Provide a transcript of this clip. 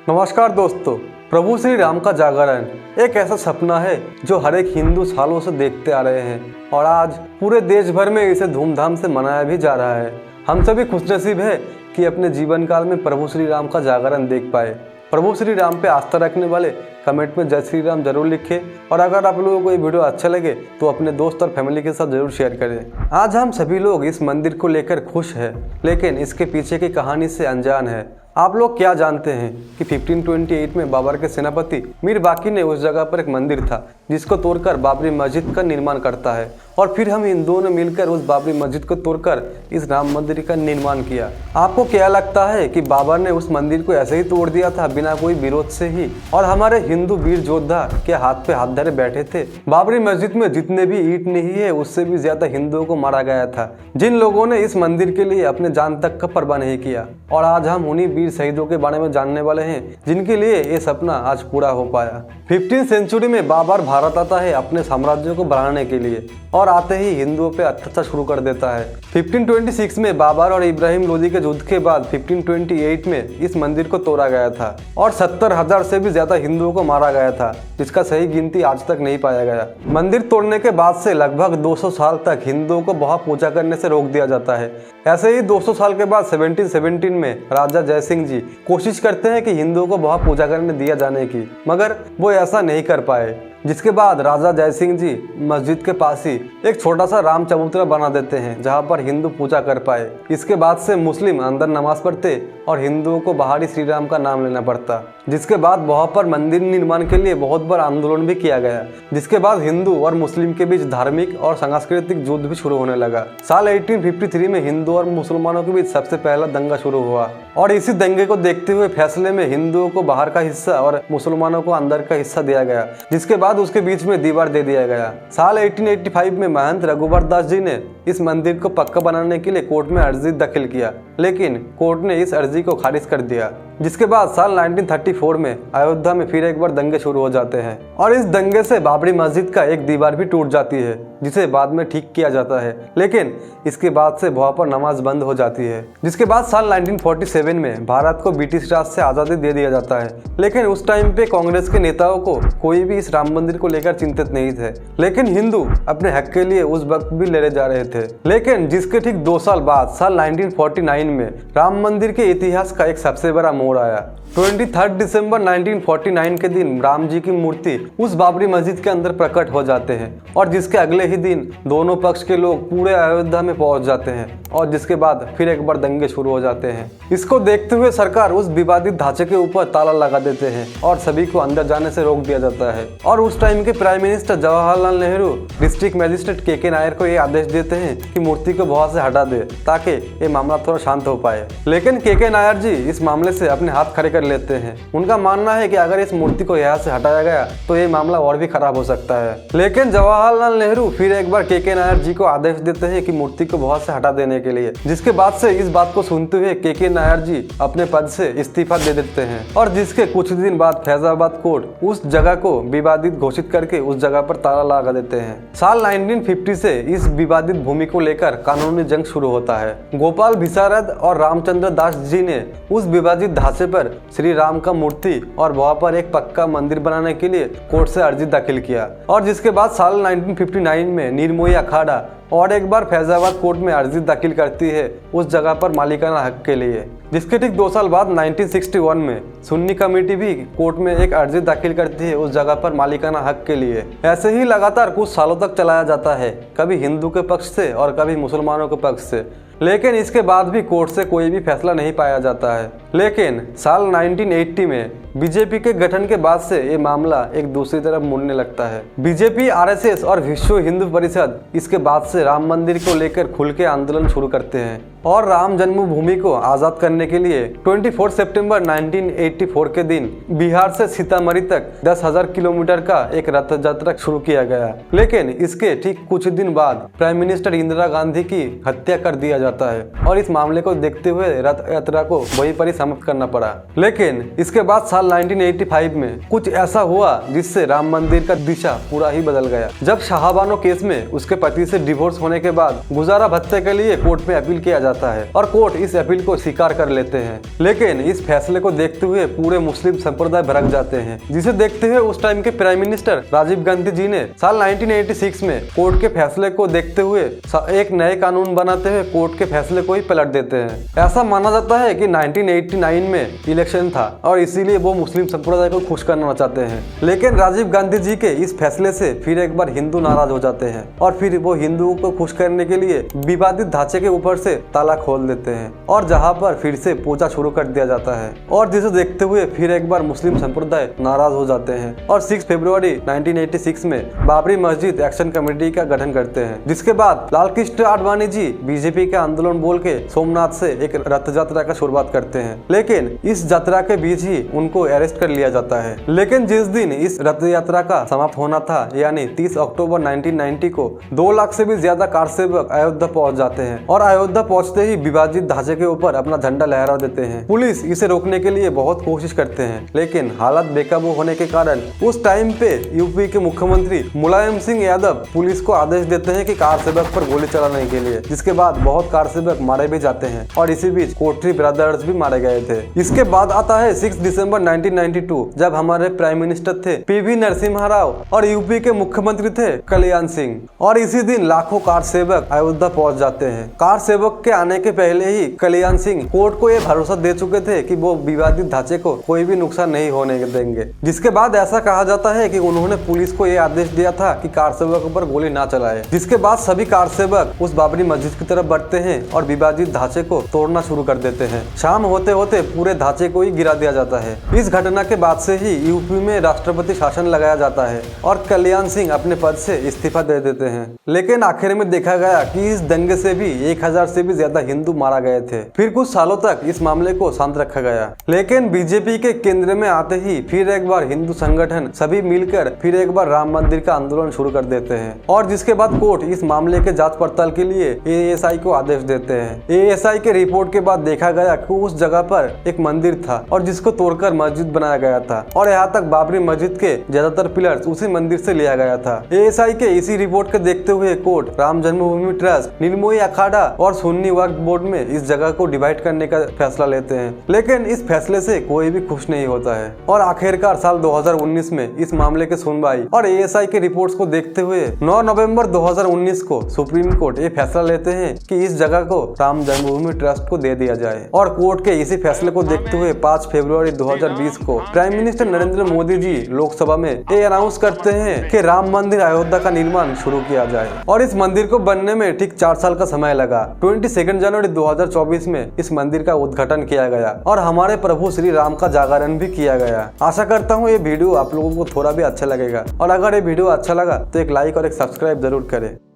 नमस्कार दोस्तों। प्रभु श्री राम का जागरण एक ऐसा सपना है जो हर एक हिंदू सालों से देखते आ रहे हैं और आज पूरे देश भर में इसे धूमधाम से मनाया भी जा रहा है। हम सभी खुशनसीब है कि अपने जीवन काल में प्रभु श्री राम का जागरण देख पाए। प्रभु श्री राम पे आस्था रखने वाले कमेंट में जय श्री राम जरूर लिखें और अगर आप लोगों को ये वीडियो अच्छा लगे तो अपने दोस्त और फैमिली के साथ जरूर शेयर करें। आज हम सभी लोग इस मंदिर को लेकर खुश हैं, लेकिन इसके पीछे की कहानी से अनजान है। आप लोग क्या जानते हैं कि 1528 में बाबर के सेनापति मीर बाकी ने उस जगह पर एक मंदिर था जिसको तोड़कर बाबरी मस्जिद का निर्माण करता है और फिर हम हिंदुओं ने मिलकर उस बाबरी मस्जिद को तोड़कर इस राम मंदिर का निर्माण किया। आपको क्या लगता है कि बाबर ने उस मंदिर को ऐसे ही तोड़ दिया था बिना कोई विरोध से ही और हमारे हिंदू वीर योद्धा के हाथ पे हाथ धरे बैठे थे? बाबरी मस्जिद में जितने भी ईंट नहीं है उससे भी ज्यादा हिंदुओं को मारा गया था, जिन लोगों ने इस मंदिर के लिए अपने जान तक का परवाह नहीं किया। और आज हम उन्हीं वीर शहीदों के बारे में जानने वाले हैं जिनके लिए ये सपना आज पूरा हो पाया। 15वीं सेंचुरी में बाबर भारत आता है अपने साम्राज्य को बढ़ाने के लिए और आते ही हिंदुओं पे अत्याचार शुरू कर देता है। 1526 में बाबर और इब्राहिम लोदी के युद्ध के बाद 1528 में इस मंदिर को तोड़ा गया था और 70,000 से भी ज्यादा हिंदुओं को मारा गया था, जिसका सही गिनती आज तक नहीं पाया गया। मंदिर तोड़ने के बाद से लगभग 200 साल तक हिंदुओं को वहां पूजा करने से रोक दिया जाता है। ऐसे ही 200 साल के बाद 1717 में राजा जय सिंह जी कोशिश करते हैं कि हिंदुओं को वहां पूजा करने दिया जाने की, मगर वो ऐसा नहीं कर पाए, जिसके बाद राजा जय सिंह जी मस्जिद के पास ही एक छोटा सा राम चबूतरा बना देते हैं जहां पर हिंदू पूजा कर पाए। इसके बाद से मुस्लिम अंदर नमाज पढ़ते और हिंदुओं को बाहरी श्री राम का नाम लेना पड़ता, जिसके बाद वहां पर मंदिर निर्माण के लिए बहुत बार आंदोलन भी किया गया, जिसके बाद हिंदू और मुस्लिम के बीच धार्मिक और सांस्कृतिक युद्ध भी शुरू होने लगा। साल 1853 में हिंदू और मुसलमानों के बीच सबसे पहला दंगा शुरू हुआ और इसी दंगे को देखते हुए फैसले में हिंदुओं को बाहर का हिस्सा और मुसलमानों को अंदर का हिस्सा दिया गया, जिसके बाद उसके बीच में दीवार दे दिया गया। साल 1885 में महंत रघुवर दास जी ने इस मंदिर को पक्का बनाने के लिए कोर्ट में अर्जी दाखिल किया, लेकिन कोर्ट ने इस अर्जी को खारिज कर दिया, जिसके बाद साल 1934 में अयोध्या में फिर एक बार दंगे शुरू हो जाते हैं और इस दंगे से बाबरी मस्जिद का एक दीवार भी टूट जाती है, जिसे बाद में ठीक किया जाता है, लेकिन इसके बाद से वहां पर नमाज बंद हो जाती है। जिसके बाद साल 1947 में भारत को ब्रिटिश राज से आज़ादी दे दिया जाता है, लेकिन उस टाइम पे कांग्रेस के नेताओं को कोई भी इस राम मंदिर को लेकर चिंतित नहीं थे, लेकिन हिंदू अपने हक के लिए उस वक्त भी लड़े जा रहे थे। लेकिन जिसके ठीक 2 साल बाद साल 1949 में राम मंदिर के इतिहास का एक सबसे बड़ा मोड़ आया। 23 दिसंबर 1949 के दिन राम जी की मूर्ति उस बाबरी मस्जिद के अंदर प्रकट हो जाते हैं और जिसके अगले ही दिन दोनों पक्ष के लोग पूरे अयोध्या में पहुंच जाते हैं और जिसके बाद फिर एक बार दंगे शुरू हो जाते हैं। इसको देखते हुए सरकार उस विवादित ढांचे के ऊपर ताला लगा देते हैं और सभी को अंदर जाने से रोक दिया जाता है और उस टाइम के prime minister Jawaharlal Nehru district magistrate के नायर को ये आदेश देते हैं कि मूर्ति को वहां से हटा दे ताकि ये मामला थोड़ा शांत हो पाए। लेकिन के नायर जी इस मामले से अपने हाथ खड़े कर लेते हैं। उनका मानना है कि अगर इस मूर्ति को यहाँ से हटाया गया तो ये मामला और भी खराब हो सकता है। लेकिन जवाहरलाल नेहरू फिर एक बार के नायर जी को आदेश देते हैं कि मूर्ति को वहां से हटा देने के लिए, जिसके बाद से इस बात को सुनते हुए के नायर जी अपने पद से इस्तीफा दे देते हैं और जिसके कुछ दिन बाद फैजाबाद कोर्ट उस जगह को विवादित घोषित करके उस जगह पर ताला लगा देते हैं। साल 1950 से इस विवादित भूमि को लेकर कानूनी जंग शुरू होता है। गोपाल विशारद और रामचंद्र दास जी ने उस विवादित ढांचे पर श्री राम का मूर्ति और वहां पर एक पक्का मंदिर बनाने के लिए कोर्ट से अर्जी दाखिल किया और जिसके बाद साल 1959 में निर्मोही अखाड़ा और एक बार फैजाबाद कोर्ट में अर्जी दाखिल करती है उस जगह पर मालिकाना हक के लिए, जिसके ठीक 2 साल बाद 1961 में सुन्नी कमेटी भी कोर्ट में एक अर्जी दाखिल करती है उस जगह पर मालिकाना हक के लिए। ऐसे ही लगातार कुछ सालों तक चलाया जाता है, कभी हिंदू के पक्ष से और कभी मुसलमानों के पक्ष से, लेकिन इसके बाद भी कोर्ट से कोई भी फैसला नहीं पाया जाता है। लेकिन साल 1980 में बीजेपी के गठन के बाद से ये मामला एक दूसरी तरफ मुड़ने लगता है। बीजेपी, आरएसएस और विश्व हिंदू परिषद इसके बाद से राम मंदिर को लेकर खुल के आंदोलन शुरू करते हैं और राम जन्मभूमि को आजाद करने के लिए 24 सितंबर 1984 के दिन बिहार से सीतामढ़ी तक 10,000 किलोमीटर का एक रथ यात्रा शुरू किया गया। लेकिन इसके ठीक कुछ दिन बाद प्राइम मिनिस्टर इंदिरा गांधी की हत्या कर दिया जाता है और इस मामले को देखते हुए रथ यात्रा को वहीं पर ही समाप्त करना पड़ा। लेकिन इसके बाद साल 1985 में कुछ ऐसा हुआ जिससे राम मंदिर का दिशा पूरा ही बदल गया। जब शाहबानो केस में उसके पति से डिवोर्स होने के बाद गुजारा भत्ते के लिए कोर्ट में अपील किया जाता जाता है और कोर्ट इस अपील को स्वीकार कर लेते हैं। लेकिन इस फैसले को देखते हुए पूरे मुस्लिम संप्रदाय भड़क जाते हैं, जिसे देखते हुए उस टाइम के प्राइम मिनिस्टर राजीव गांधी जी ने साल 1986 में कोर्ट के फैसले को देखते हुए एक नए कानून बनाते हुए कोर्ट के फैसले को ही पलट देते हैं। ऐसा माना जाता है कि 1989 में इलेक्शन था और इसीलिए वो मुस्लिम संप्रदाय को खुश करना चाहते हैं। लेकिन राजीव गांधी जी के इस फैसले से फिर एक बार हिंदू नाराज हो जाते हैं और फिर वो हिंदुओं को खुश करने के लिए विवादित ढांचे के ऊपर से ताला खोल देते हैं और जहां पर फिर से पूजा शुरू कर दिया जाता है और जिसे देखते हुए फिर एक बार मुस्लिम संप्रदाय नाराज हो जाते हैं और 6 फरवरी 1986 में बाबरी मस्जिद एक्शन कमेटी का गठन करते हैं, जिसके बाद लाल कृष्ण आडवाणी जी बीजेपी का आंदोलन बोल के सोमनाथ से एक रथ यात्रा का शुरुआत करते हैं। लेकिन इस यात्रा के बीच ही उनको अरेस्ट कर लिया जाता है। लेकिन जिस दिन इस रथ यात्रा का समाप्त होना था यानी 30 अक्टूबर 1990 को 2 लाख से भी ज्यादा कार सेवक अयोध्या पहुंच जाते हैं और अयोध्या पहुंचते ही विभाजित ढांचे के ऊपर अपना झंडा लहरा देते हैं। पुलिस इसे रोकने के लिए बहुत कोशिश करते हैं, लेकिन हालात बेकाबू होने के कारण उस टाइम पे यूपी के मुख्यमंत्री मुलायम सिंह यादव पुलिस को आदेश देते हैं कि कार सेवक पर गोली चलाने के लिए, जिसके बाद बहुत कार सेवक मारे भी जाते हैं और इसी बीच कोटरी ब्रदर्स भी मारे गए थे। इसके बाद आता है 6 दिसंबर 1992, जब हमारे प्राइम मिनिस्टर थे पीवी नरसिम्हा राव और यूपी के मुख्यमंत्री थे कल्याण सिंह, और इसी दिन लाखों कार सेवक अयोध्या पहुंच जाते हैं। कार सेवक के आने के पहले ही कल्याण सिंह कोर्ट को यह भरोसा दे चुके थे कि वो विवादित ढांचे को कोई भी नुकसान नहीं होने देंगे, जिसके बाद ऐसा कहा जाता है कि उन्होंने पुलिस को यह आदेश दिया था कि कार सेवक पर गोली ना चलाए, जिसके बाद सभी कार सेवक उस बाबरी मस्जिद की तरफ बढ़ते हैं और विवादित ढांचे को तोड़ना शुरू कर देते हैं। शाम होते होते पूरे ढांचे को ही गिरा दिया जाता है। इस घटना के बाद से ही यूपी में राष्ट्रपति शासन लगाया जाता है और कल्याण सिंह अपने पद से इस्तीफा दे देते हैं। लेकिन आखिर में देखा गया कि इस दंगे से भी 1000 से भी ज्यादा हिंदू मारा गए थे। फिर कुछ सालों तक इस मामले को शांत रखा गया, लेकिन बीजेपी के केंद्र में आते ही फिर एक बार हिंदू संगठन सभी मिलकर फिर एक बार राम मंदिर का आंदोलन शुरू कर देते हैं और जिसके बाद कोर्ट इस मामले के जांच पड़ताल के लिए एएसआई को आदेश देते हैं। एएसआई के रिपोर्ट के बाद देखा गया कि उस जगह पर एक मंदिर था और जिसको तोड़कर मस्जिद बनाया गया था और यहाँ तक बाबरी मस्जिद के ज्यादातर पिलर्स उसी मंदिर से लिया गया था। एएसआई के इसी रिपोर्ट को देखते हुए कोर्ट राम जन्मभूमि ट्रस्ट, निर्मोही अखाड़ा और सुन्नी वक्फ बोर्ड में इस जगह को डिवाइड करने का फैसला लेते हैं। लेकिन इस फैसले से कोई भी खुश नहीं होता है और आखिरकार साल 2019 में इस मामले की सुनवाई और एएसआई के रिपोर्ट्स को देखते हुए 9 नवंबर 2019 को सुप्रीम कोर्ट ये फैसला लेते हैं कि इस जगह को राम जन्मभूमि ट्रस्ट को दे दिया जाए। और कोर्ट के इसी फैसले को देखते हुए 5 फरवरी 2020 को प्राइम मिनिस्टर नरेंद्र मोदी जी लोकसभा में ये अनाउंस करते हैं कि राम मंदिर अयोध्या का निर्माण शुरू किया जाए और इस मंदिर को बनने में ठीक 4 साल का समय लगा। 22 जनवरी 2024 में इस मंदिर का उद्घाटन किया गया और हमारे प्रभु श्री राम का जागरण भी किया गया। आशा करता हूँ ये वीडियो आप लोगों को थोड़ा भी अच्छा लगेगा और अगर ये वीडियो अच्छा लगा तो एक लाइक और एक सब्सक्राइब जरूर करें।